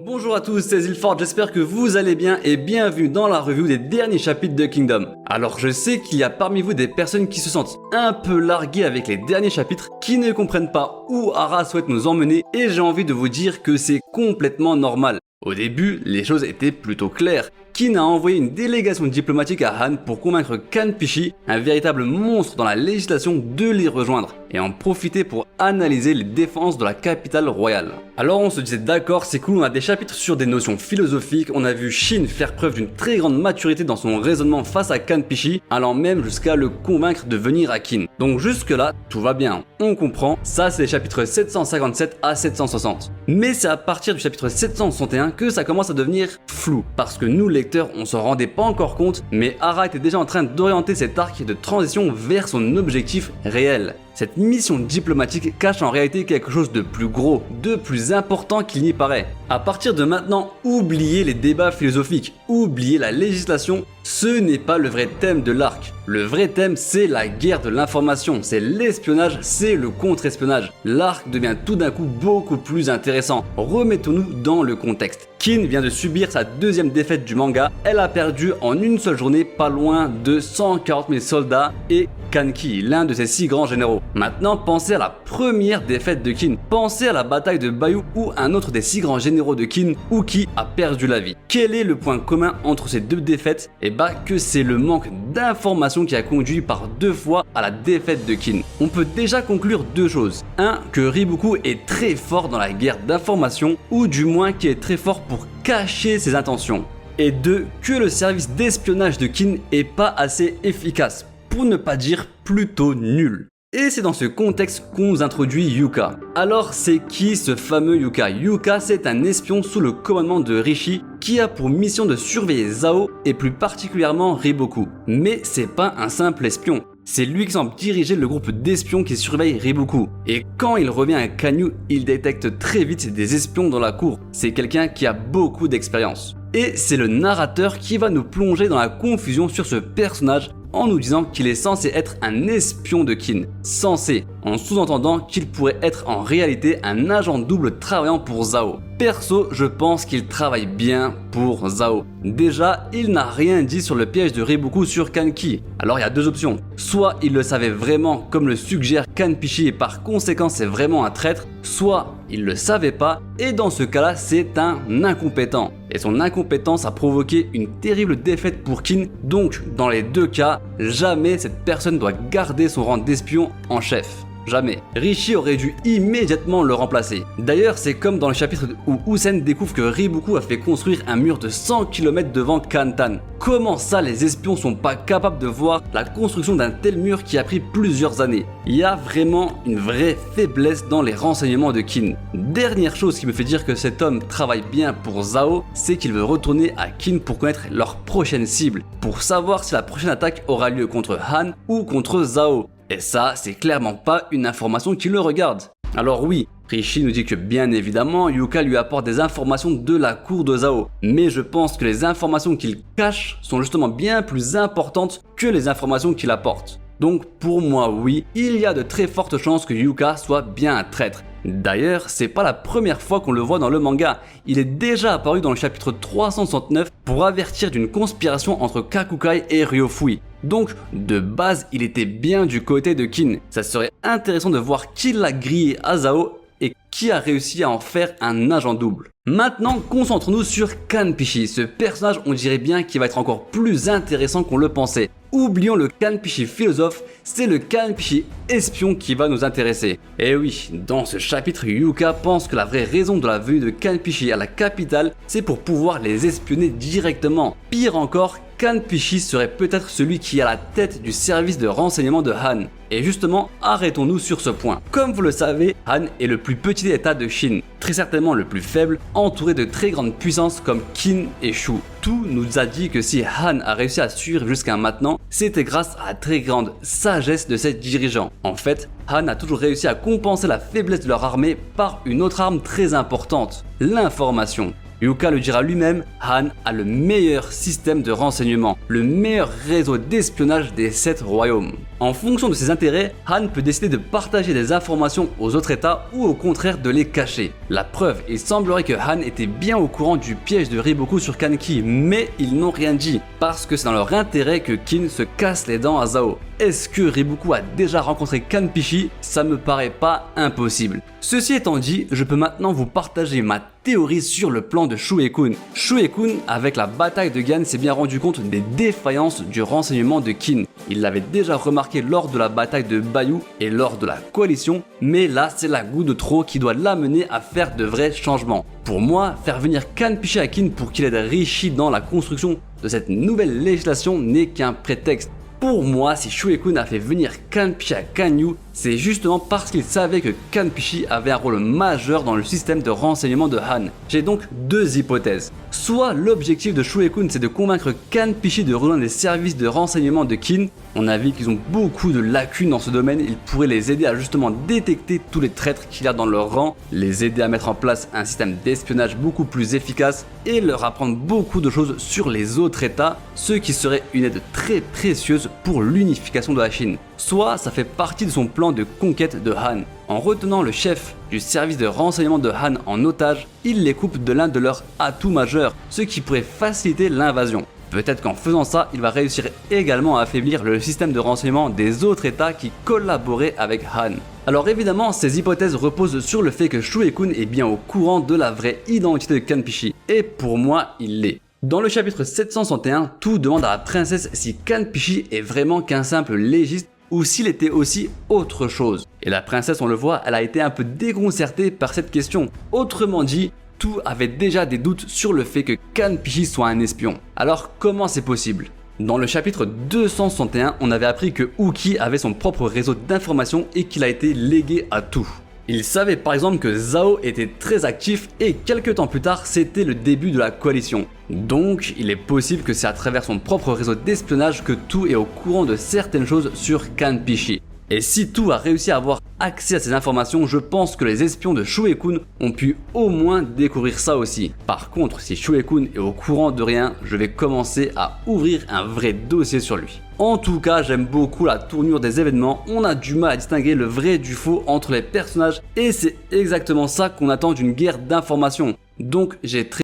Bonjour à tous, c'est Zilford, j'espère que vous allez bien et bienvenue dans la review des derniers chapitres de Kingdom. Alors je sais qu'il y a parmi vous des personnes qui se sentent un peu larguées avec les derniers chapitres, qui ne comprennent pas où Ara souhaite nous emmener et j'ai envie de vous dire que c'est complètement normal. Au début, les choses étaient plutôt claires. Qin a envoyé une délégation diplomatique à Han pour convaincre Kanpishi, un véritable monstre dans la législation, de les rejoindre et en profiter pour analyser les défenses de la capitale royale. Alors on se disait d'accord, c'est cool, on a des chapitres sur des notions philosophiques, on a vu Shin faire preuve d'une très grande maturité dans son raisonnement face à Kanpishi, allant même jusqu'à le convaincre de venir à Qin. Donc jusque là, tout va bien, on comprend, ça c'est les chapitres 757 à 760. Mais c'est à partir du chapitre 761 que ça commence à devenir flou, parce que nous lecteurs on s'en rendait pas encore compte, mais Ara était déjà en train d'orienter cet arc de transition vers son objectif réel. Cette mission diplomatique cache en réalité quelque chose de plus gros, de plus important qu'il n'y paraît. À partir de maintenant, oubliez les débats philosophiques, oubliez la législation, ce n'est pas le vrai thème de l'arc. Le vrai thème, c'est la guerre de l'information, c'est l'espionnage, c'est le contre-espionnage. L'arc devient tout d'un coup beaucoup plus intéressant. Remettons-nous dans le contexte. Qin vient de subir sa deuxième défaite du manga, elle a perdu en une seule journée pas loin de 140 000 soldats et Kanki, l'un de ses 6 grands généraux. Maintenant, pensez à la première défaite de Qin. Pensez à la bataille de Bayou où un autre des 6 grands généraux de Qin, Uki, a perdu la vie. Quel est le point commun entre ces deux défaites? Eh bah que c'est le manque d'informations qui a conduit par 2 fois à la défaite de Qin. On peut déjà conclure 2 choses. 1. Que Riboku est très fort dans la guerre d'information, ou du moins qui est très fort pour cacher ses intentions. Et 2. Que le service d'espionnage de Qin est pas assez efficace, pour ne pas dire plutôt nul. Et c'est dans ce contexte qu'on nous introduit Yuka. Alors c'est qui ce fameux Yuka? Yuka, c'est un espion sous le commandement de Rishi qui a pour mission de surveiller Zhao et plus particulièrement Riboku. Mais c'est pas un simple espion. C'est lui qui semble diriger le groupe d'espions qui surveille Riboku. Et quand il revient à Kanyu, il détecte très vite des espions dans la cour. C'est quelqu'un qui a beaucoup d'expérience. Et c'est le narrateur qui va nous plonger dans la confusion sur ce personnage en nous disant qu'il est censé être un espion de Qin. Censé, en sous-entendant qu'il pourrait être en réalité un agent double travaillant pour Zhao. Perso, je pense qu'il travaille bien pour Zhao. Déjà, il n'a rien dit sur le piège de Riboku sur Kanki. Alors il y a 2 options. Soit il le savait vraiment comme le suggère Kanpishi et par conséquent c'est vraiment un traître, soit il le savait pas et dans ce cas-là c'est un incompétent. Et son incompétence a provoqué une terrible défaite pour Qin, donc dans les 2 cas, jamais cette personne doit garder son rang d'espion en chef. Jamais. Rishi aurait dû immédiatement le remplacer. D'ailleurs, c'est comme dans le chapitre où Usen découvre que Riboku a fait construire un mur de 100 km devant Kantan. Comment ça, les espions sont pas capables de voir la construction d'un tel mur qui a pris plusieurs années? Il y a vraiment une vraie faiblesse dans les renseignements de Qin. Dernière chose qui me fait dire que cet homme travaille bien pour Zhao, c'est qu'il veut retourner à Qin pour connaître leur prochaine cible, pour savoir si la prochaine attaque aura lieu contre Han ou contre Zhao. Et ça, c'est clairement pas une information qui le regarde. Alors oui, Rishi nous dit que bien évidemment, Yuka lui apporte des informations de la cour de Zhao. Mais je pense que les informations qu'il cache sont justement bien plus importantes que les informations qu'il apporte. Donc pour moi oui, il y a de très fortes chances que Yuka soit bien un traître. D'ailleurs, c'est pas la première fois qu'on le voit dans le manga. Il est déjà apparu dans le chapitre 369 pour avertir d'une conspiration entre Kakukai et Ryofui. Donc, de base, il était bien du côté de Qin. Ça serait intéressant de voir qui l'a grillé à Zhao et qui a réussi à en faire un agent double. Maintenant, concentrons-nous sur Kanpishi. Ce personnage, on dirait bien qu'il va être encore plus intéressant qu'on le pensait. Oublions le Kanpishi philosophe, c'est le Kanpishi espion qui va nous intéresser. Et oui, dans ce chapitre, Yuka pense que la vraie raison de la venue de Kanpishi à la capitale, c'est pour pouvoir les espionner directement. Pire encore, Kanpishi serait peut-être celui qui est à la tête du service de renseignement de Han. Et justement, arrêtons-nous sur ce point. Comme vous le savez, Han est le plus petit état de Chine, très certainement le plus faible, entouré de très grandes puissances comme Qin et Shu. Tout nous a dit que si Han a réussi à survivre jusqu'à maintenant, c'était grâce à la très grande sagesse de ses dirigeants. En fait, Han a toujours réussi à compenser la faiblesse de leur armée par une autre arme très importante, l'information. Yuka le dira lui-même, Han a le meilleur système de renseignement, le meilleur réseau d'espionnage des 7 royaumes. En fonction de ses intérêts, Han peut décider de partager des informations aux autres états ou au contraire de les cacher. La preuve, il semblerait que Han était bien au courant du piège de Riboku sur Kanki, mais ils n'ont rien dit, parce que c'est dans leur intérêt que Kin se casse les dents à Zhao. Est-ce que Riboku a déjà rencontré Kanpishi? Ça me paraît pas impossible. Ceci étant dit, je peux maintenant vous partager ma théorie sur le plan de Shue-kun. Shue-kun, avec la bataille de Gan, s'est bien rendu compte des défaillances du renseignement de Kin. Il l'avait déjà remarqué lors de la bataille de Bayou et lors de la coalition, mais là c'est la goutte de trop qui doit l'amener à faire de vrais changements. Pour moi, faire venir Kanpishi à Kin pour qu'il aide Rishi dans la construction de cette nouvelle législation n'est qu'un prétexte. Pour moi, si Shue-kun a fait venir Kanpishi à Kanyu, c'est justement parce qu'il savait que Kanpishi avait un rôle majeur dans le système de renseignement de Han. J'ai donc deux hypothèses. Soit l'objectif de Shue-kun c'est de convaincre Kanpishi de rejoindre les services de renseignement de Kin. On a vu qu'ils ont beaucoup de lacunes dans ce domaine, il pourrait les aider à justement détecter tous les traîtres qu'il y a dans leur rang, les aider à mettre en place un système d'espionnage beaucoup plus efficace et leur apprendre beaucoup de choses sur les autres états, ce qui serait une aide très précieuse pour l'unification de la Chine. Soit ça fait partie de son plan de conquête de Han. En retenant le chef du service de renseignement de Han en otage, il les coupe de l'un de leurs atouts majeurs, ce qui pourrait faciliter l'invasion. Peut-être qu'en faisant ça, il va réussir également à affaiblir le système de renseignement des autres états qui collaboraient avec Han. Alors évidemment, ces hypothèses reposent sur le fait que Shue-kun est bien au courant de la vraie identité de Kanpishi, et pour moi, il l'est. Dans le chapitre 761, tout demande à la princesse si Kanpishi est vraiment qu'un simple légiste ou s'il était aussi autre chose. Et la princesse, on le voit, elle a été un peu déconcertée par cette question. Autrement dit, tout avait déjà des doutes sur le fait que Kanpishi soit un espion. Alors comment c'est possible? Dans le chapitre 261, on avait appris que Uki avait son propre réseau d'informations et qu'il a été légué à tout. Il savait par exemple que Zhao était très actif et quelques temps plus tard, c'était le début de la coalition. Donc, il est possible que c'est à travers son propre réseau d'espionnage que tout est au courant de certaines choses sur Kanpishi. Et si tout a réussi à avoir accès à ces informations, je pense que les espions de Shue-kun ont pu au moins découvrir ça aussi. Par contre, si Shue-kun est au courant de rien, je vais commencer à ouvrir un vrai dossier sur lui. En tout cas, j'aime beaucoup la tournure des événements, on a du mal à distinguer le vrai du faux entre les personnages et c'est exactement ça qu'on attend d'une guerre d'information. Donc j'ai très